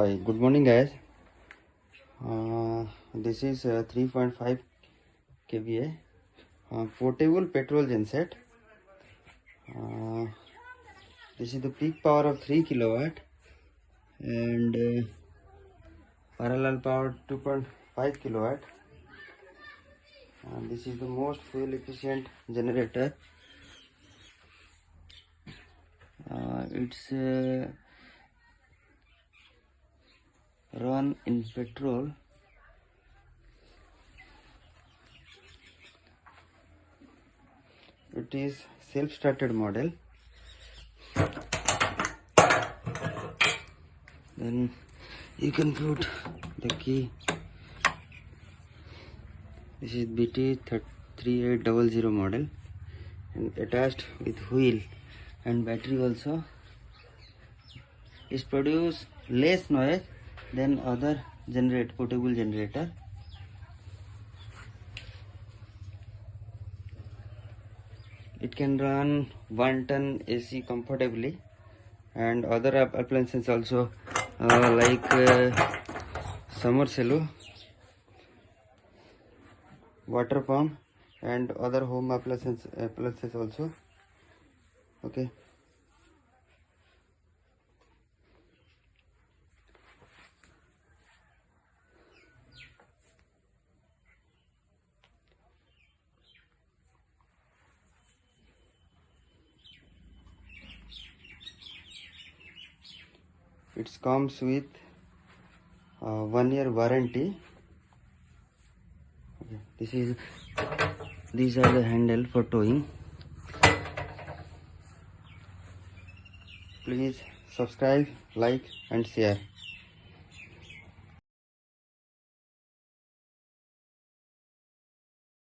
Hi, good morning guys. This is 3.5 kVA portable petrol genset. This is the peak power of 3 kilowatt and parallel power 2.5 kilowatt. This is the most fuel efficient generator. It's run in petrol. It is self-started model. Then you can put the key. This is BT3800 model and attached with wheel and battery also. It produces less noise than other portable generator. It can run 1 ton AC comfortably and other appliances also like summer cello, water pump and other home appliances also. Okay. It comes with 1 year warranty. Okay. These are the handle for towing. Please subscribe, like and share.